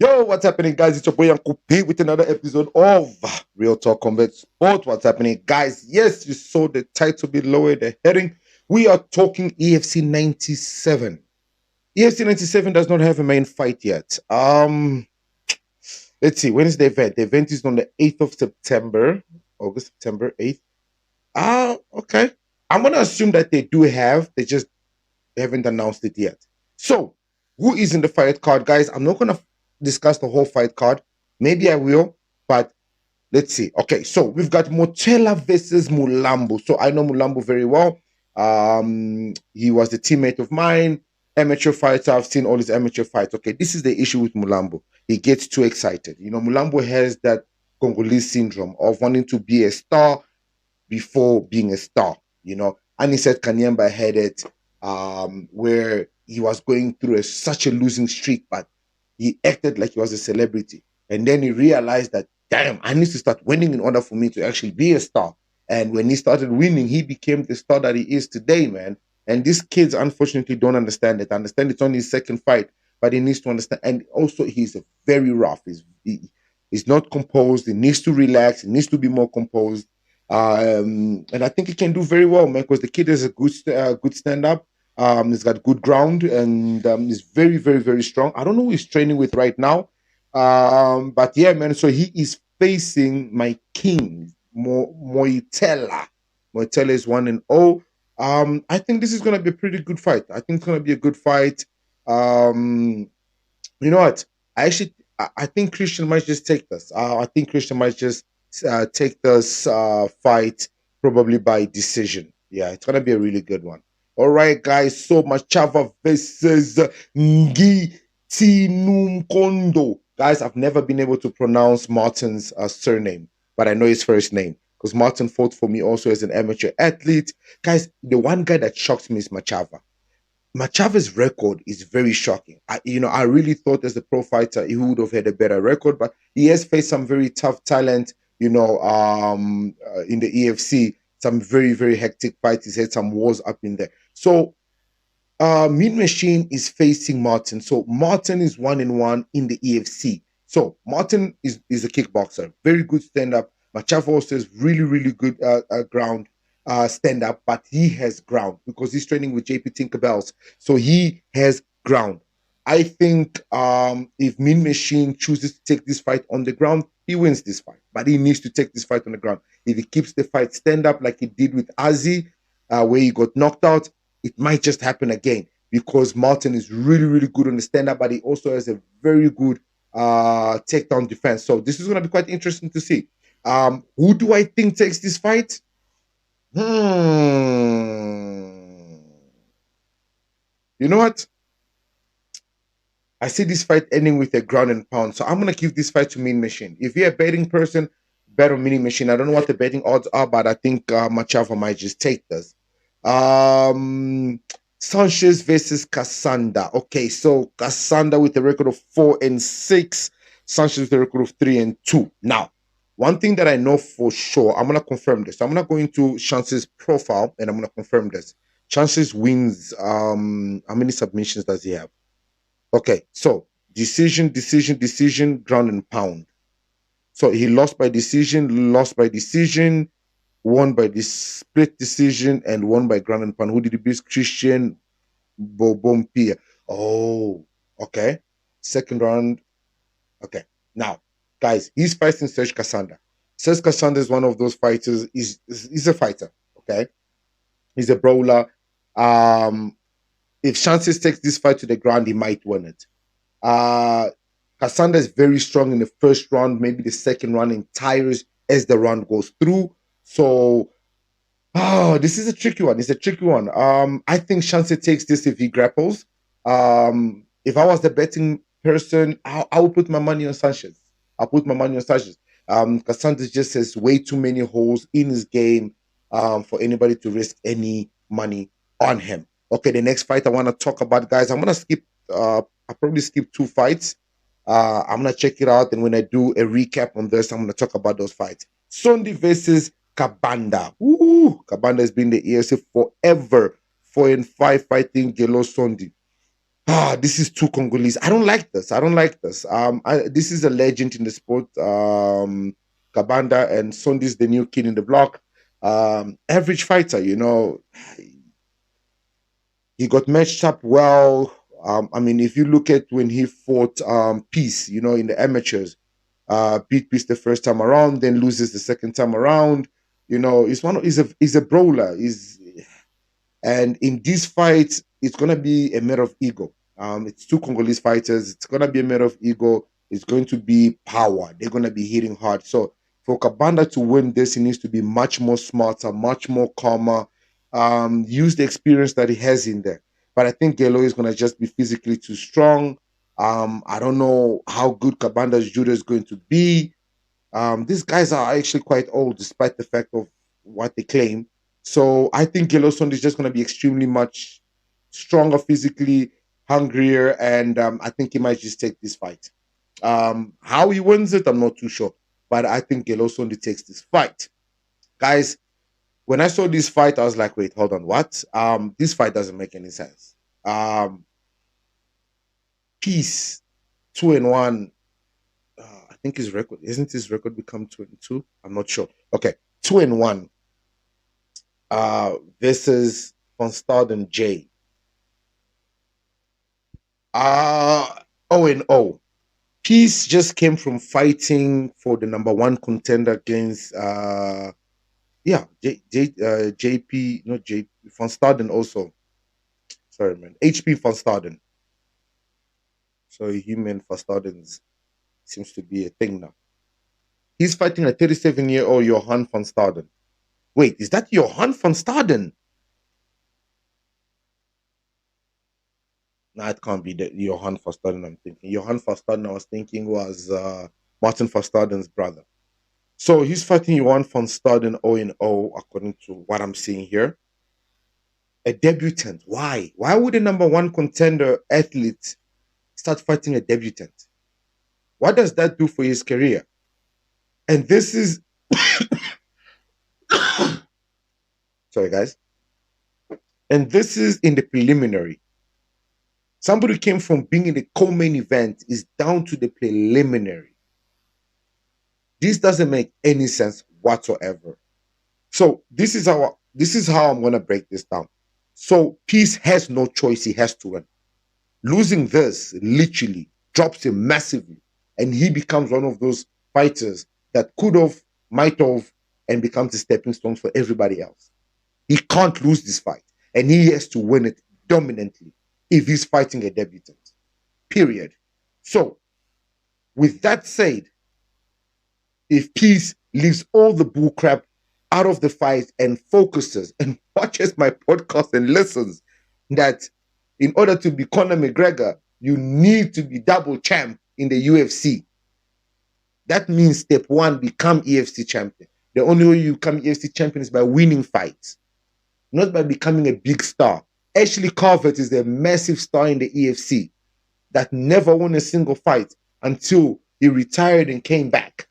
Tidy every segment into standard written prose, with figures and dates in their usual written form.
Yo, what's happening, guys? It's your boy Uncle P with another episode of Real Talk Combat Sport. What's happening, guys? Yes, you saw the title below it, the heading. We are talking EFC 97. EFC 97 does not have a main fight yet. Let's see, when is the event? The event is on the 8th of September, August, September 8th. Okay. I'm gonna assume that they do have, they just haven't announced it yet. So, who is in the fight card, guys? I'm not gonna discuss the whole fight card. Maybe I will, but let's see. Okay, so we've got Motela versus Mulambo. So I know Mulambo very well. He was the teammate of mine, amateur fighter. I've seen all his amateur fights. Okay, this is the issue with Mulambo. He gets too excited. You know, Mulambo has that Congolese syndrome of wanting to be a star before being a star. You know, and he said Kanyamba had it, where he was going through such a losing streak, but he acted like he was a celebrity. And then he realized that, damn, I need to start winning in order for me to actually be a star. And when he started winning, he became the star that he is today, man. And these kids, unfortunately, don't understand it. Understand it's only his second fight, but he needs to understand. And also, he's very rough. He's not composed. He needs to relax. He needs to be more composed. And I think he can do very well, man, because the kid is a good stand up. He's got good ground and he's very, very, very strong. I don't know who he's training with right now. But yeah, man. So he is facing my king, Moitella. Moitella is 1-0. I think this is gonna be a pretty good fight. I think it's gonna be a good fight. Um, you know what? I think Christian might just take this. I think Christian might just take this fight probably by decision. Yeah, it's gonna be a really good one. All right, guys. So Machava versus Ngi Tinumkondo. Guys, I've never been able to pronounce Martin's surname, but I know his first name because Martin fought for me also as an amateur athlete. Guys, the one guy that shocks me is Machava. Machava's record is very shocking. I really thought as a pro fighter he would have had a better record, but he has faced some very tough talent. In the EFC, some very very hectic fights. He's had some wars up in there. So Mean Machine is facing Martin. So Martin is 1-1 in the EFC. So Martin is a kickboxer, very good stand up. Machava also is really, really good ground stand up, but he has ground because he's training with JP Tinkerbells. So he has ground. I think if Mean Machine chooses to take this fight on the ground, he wins this fight. But he needs to take this fight on the ground. If he keeps the fight stand up like he did with Azi, where he got knocked out, it might just happen again because Martin is really, really good on the stand up, but he also has a very good takedown defense. So this is going to be quite interesting to see. Who do I think takes this fight? You know what? I see this fight ending with a ground and pound. So I'm going to give this fight to Mean Machine. If you're a betting person, bet on Mean Machine. I don't know what the betting odds are, but I think Machava might just take this. Sanchez versus Cassandra. Okay, so Cassandra with a record of 4-6, Sanchez with a record of 3-2. Now, one thing that I know for sure, I'm gonna confirm this. I'm gonna go into Chance's profile and I'm gonna confirm this. Chances wins. How many submissions does he have? Okay, so decision, ground and pound. So he lost by decision, won by this split decision, and won by ground and pound. Who did he beat? Christian Bobompia. Oh, okay. Second round. Okay. Now, guys, he's fighting Serge Cassandra. Serge Cassandra is one of those fighters. He's a fighter. Okay. He's a brawler. If Chances takes this fight to the ground, he might win it. Cassandra is very strong in the first round, maybe the second round, and tires as the round goes through. So, this is a tricky one. It's a tricky one. I think Chance takes this if he grapples. If I was the betting person, I would put my money on Sanchez. I'll put my money on Sanchez. Cassandra just has way too many holes in his game for anybody to risk any money on him. Okay, the next fight I want to talk about, guys. I'm gonna skip. I'll probably skip two fights. I'm gonna check it out, and when I do a recap on this, I'm gonna talk about those fights. Sunday versus Kabanda. Ooh, Kabanda has been the ESC forever. 4-5 fighting Gelo Sunday. This is too Congolese. I don't like this. I don't like this. This is a legend in the sport. Kabanda and Sundi's the new kid in the block. Average fighter, he got matched up well. I mean, if you look at when he fought Peace, in the amateurs, beat Peace the first time around, then loses the second time around. He's a brawler. And in these fights, it's gonna be a matter of ego. It's two Congolese fighters. It's gonna be a matter of ego. It's going to be power. They're gonna be hitting hard. So for Kabanda to win this, he needs to be much more smarter, much more calmer. Use the experience that he has in there. But I think Gelo is gonna just be physically too strong. I don't know how good Kabanda's judo is going to be. These guys are actually quite old, despite the fact of what they claim. So I think Yellowstone is just going to be extremely much stronger physically, hungrier, and I think he might just take this fight. How he wins it, I'm not too sure, but I think Yellowstone takes this fight. Guys, when I saw this fight, I was like, wait, hold on, what? This fight doesn't make any sense. Peace 2-1. I think his record isn't his record become 2-2. I'm not sure. Okay, 2-1. Versus Van Staden J. 0-0. Peace just came from fighting for the number one contender against yeah, JP, not JP Van Staden also. Sorry, man. HP Van Staden. So human Van Staden seems to be a thing now. He's fighting a 37-year-old Johan Van Staden. Wait, is that Johan Van Staden? No, it can't be the Johan Van Staden I'm thinking. Johan Van Staden I was thinking was Martin Van Staden's brother. So he's fighting Johan Van Staden 0-0, according to what I'm seeing here. A debutant. Why? Why would a number one contender athlete start fighting a debutant? What does that do for his career? And this is sorry guys. And this is in the preliminary. Somebody came from being in the co-main event is down to the preliminary. This doesn't make any sense whatsoever. So this is how I'm gonna break this down. So Peace has no choice; he has to win. Losing this literally drops him massively, and he becomes one of those fighters that could have, might have, and becomes the stepping stones for everybody else. He can't lose this fight, and he has to win it dominantly if he's fighting a debutant. Period. So, with that said, if Peace leaves all the bullcrap out of the fight and focuses and watches my podcast and listens that in order to be Conor McGregor, you need to be double champ in the UFC. That means step one, become EFC champion. The only way you become EFC champion is by winning fights, not by becoming a big star. Ashley Carvett is a massive star in the EFC that never won a single fight until he retired and came back.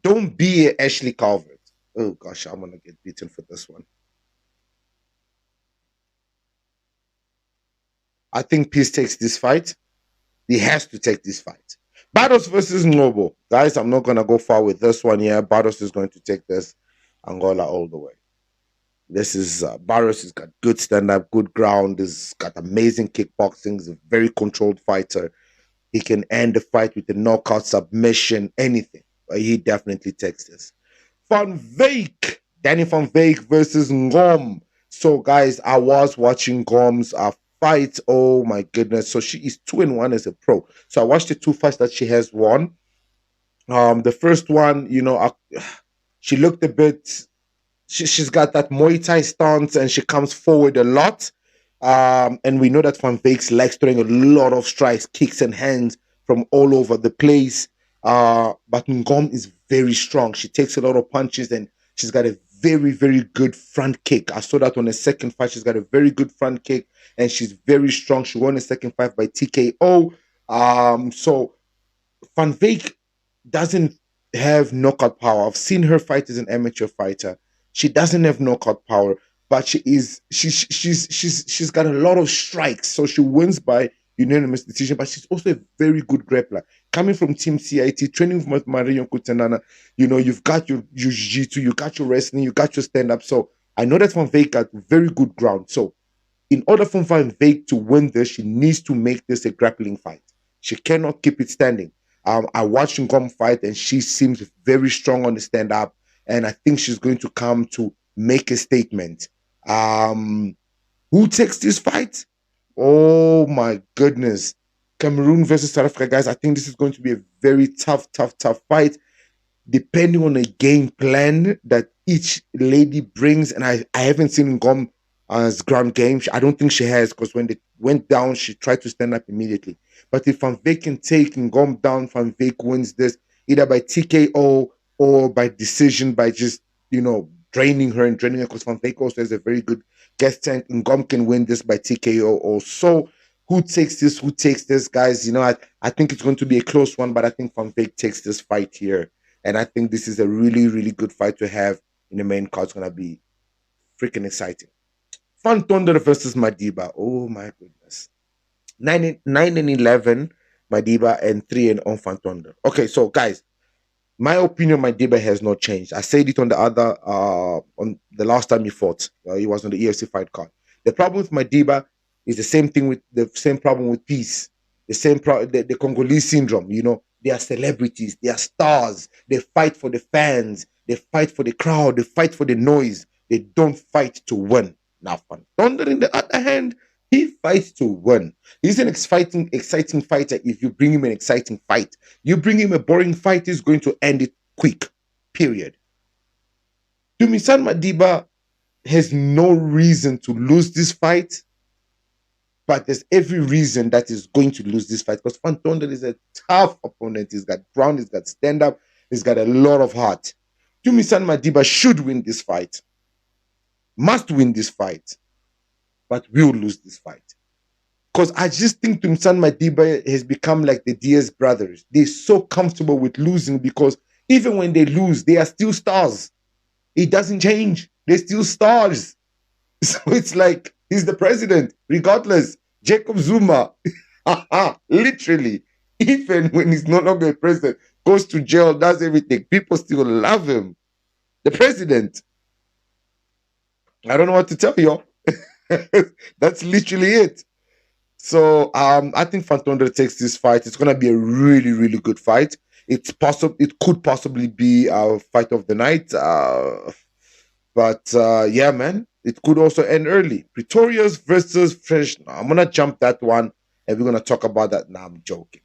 Don't be a Ashley Calvert. Oh gosh, I'm gonna get beaten for this one. I think Peace takes this fight. He has to take this fight. Barros versus Noble. Guys, I'm not gonna go far with this one here. Barros is going to take this Angola all the way. This is Barros has got good stand-up, good ground, he's got amazing kickboxing, he's a very controlled fighter. He can end the fight with a knockout submission, anything. But he definitely takes this. Van Veek, Danny Van Veek versus Ngom. So, guys, I was watching Ngom's fight. Oh my goodness! So she is 2-1 as a pro. So I watched the two fights that she has won. The first one, she looked a bit. She's got that Muay Thai stance, and she comes forward a lot. And we know that Van Veek likes throwing a lot of strikes, kicks, and hands from all over the place. But Ngom is very strong. She takes a lot of punches and she's got a very, very good front kick. I saw that on the second fight. She's got a very good front kick and she's very strong. She won the second fight by TKO. So Van Veek doesn't have knockout power. I've seen her fight as an amateur fighter. She doesn't have knockout power. but she's got a lot of strikes, so she wins by unanimous decision. But she's also a very good grappler. Coming from Team CIT, training with Marion Kutanana, you've got your jiu-jitsu, you got your wrestling, you got your stand-up. So I know that Van Veek got very good ground. So in order for Van Veek to win this, she needs to make this a grappling fight. She cannot keep it standing. I watched Ngom fight, and she seems very strong on the stand up, and I think she's going to come to make a statement. Um, who takes this fight? Oh my goodness. Cameroon versus South Africa, guys. I think this is going to be a very tough fight, depending on the game plan that each lady brings. And I haven't seen Ngom as ground game. I don't think she has, because when they went down, she tried to stand up immediately. But if Van Veek can take Ngom down, Van Veek wins this either by TKO or by decision, by just, draining her, because Van Veek also has a very good gas tank. Ngom can win this by TKO also. Who takes this? Who takes this, guys? I think it's going to be a close one, but I think Van Veek takes this fight here. And I think this is a really, really good fight to have in the main card. It's going to be freaking exciting. Van Thunder versus Madiba. Oh, my goodness. 9-11, Madiba, and 3-0 on Van Thunder. Okay, so, guys, my opinion, Madiba has not changed. I said it on on the last time he fought. He was on the EFC fight card. The problem with Madiba is the same problem with Peace. The Congolese syndrome. They are celebrities, they are stars. They fight for the fans, they fight for the crowd, they fight for the noise. They don't fight to win. Now, Van Thunder, in the other hand, he fights to win. He's an exciting fighter if you bring him an exciting fight. You bring him a boring fight, he's going to end it quick. Period. Dumisan Madiba has no reason to lose this fight, but there's every reason that he's going to lose this fight, because Van Thunder is a tough opponent. He's got ground, he's got stand up, he's got a lot of heart. Dumisan Madiba should win this fight, must win this fight, but will lose this fight. Because I just think Dumisan Madiba has become like the Diaz brothers. They're so comfortable with losing, because even when they lose, they are still stars. It doesn't change. They're still stars. So it's like he's the president, regardless. Jacob Zuma, literally, even when he's no longer a president, goes to jail, does everything, people still love him. The president. I don't know what to tell you. That's literally it. So I think Van Thunder takes this fight. It's gonna be a really, really good fight. It's possible. It could possibly be a fight of the night. But yeah, man, it could also end early. Pretorius versus Fresh. I'm gonna jump that one, and we're gonna talk about that. Now, I'm joking.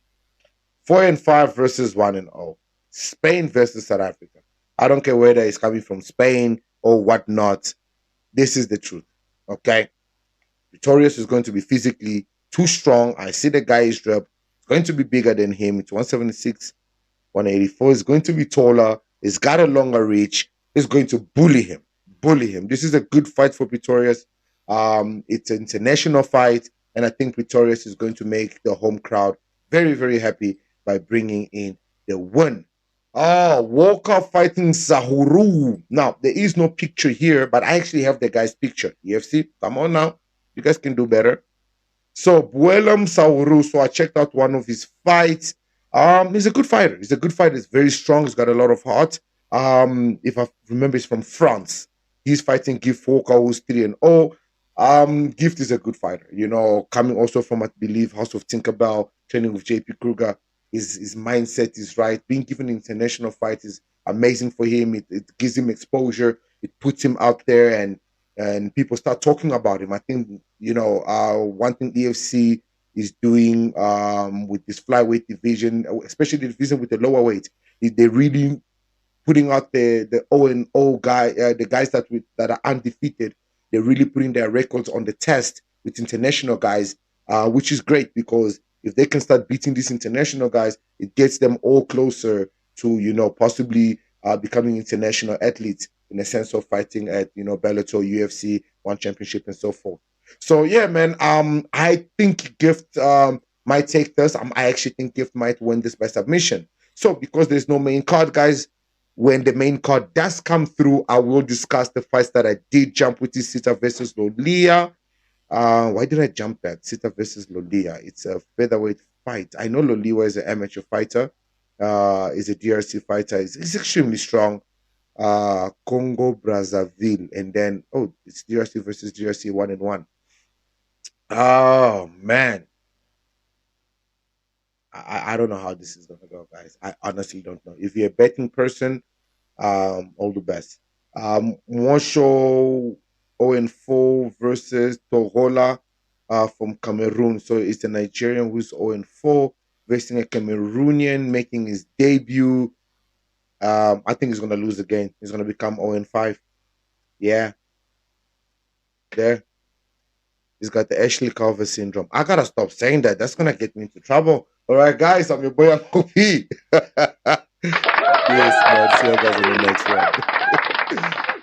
4-5 versus 1-0. Spain versus South Africa. I don't care whether it's coming from Spain or whatnot. This is the truth. Okay. Pretorius is going to be physically too strong. I see the guy is dropped. It's going to be bigger than him. It's 176, 184. It's going to be taller. He's got a longer reach. He's going to bully him. Bully him. This is a good fight for Pretorius. It's an international fight, and I think Pretorius is going to make the home crowd very, very happy by bringing in the win. Oh, Walker fighting Sahuru. Now, there is no picture here, but I actually have the guy's picture. EFC, come on now. You guys can do better. So, Buelam Sahuru. So, I checked out one of his fights. He's a good fighter. He's a good fighter. He's very strong. He's got a lot of heart. If I remember, he's from France. He's fighting Gift Walker, who's 3-0. Gift is a good fighter. Coming also from, I believe, House of Tinkerbell, training with JP Kruger. His mindset is right. Being given an international fight is amazing for him. It gives him exposure. It puts him out there, and people start talking about him. I think, one thing EFC is doing with this flyweight division, especially the division with the lower weight, they're really putting out the O&O guy, the guys that are undefeated. They're really putting their records on the test with international guys, which is great, because if they can start beating these international guys, it gets them all closer to, possibly becoming international athletes, in the sense of fighting at, Bellator, UFC, One Championship, and so forth. So yeah, man, I think Gift might take this. I actually think Gift might win this by submission. So because there's no main card, guys, When the main card does come through, I will discuss the fights that I did jump, with is Sita versus Lolia. Why did I jump that? Sita versus Lolia. It's a featherweight fight. I know Lolia is an amateur fighter. Is a DRC fighter. He's extremely strong. Congo Brazzaville, and then it's DRC versus DRC 1-1. Oh man, I don't know how this is gonna go, guys. I honestly don't know. If you're a betting person, all the best. Mosho 0-4 versus Torola from Cameroon. So it's a Nigerian who's 0-4 facing a Cameroonian making his debut. I think he's gonna lose again. He's gonna become 0-5. Yeah, there. He's got the Ashley Carver syndrome. I gotta stop saying that. That's gonna get me into trouble. All right, guys, I'm your boy Uncle P. Yes, man. See you guys in the next one.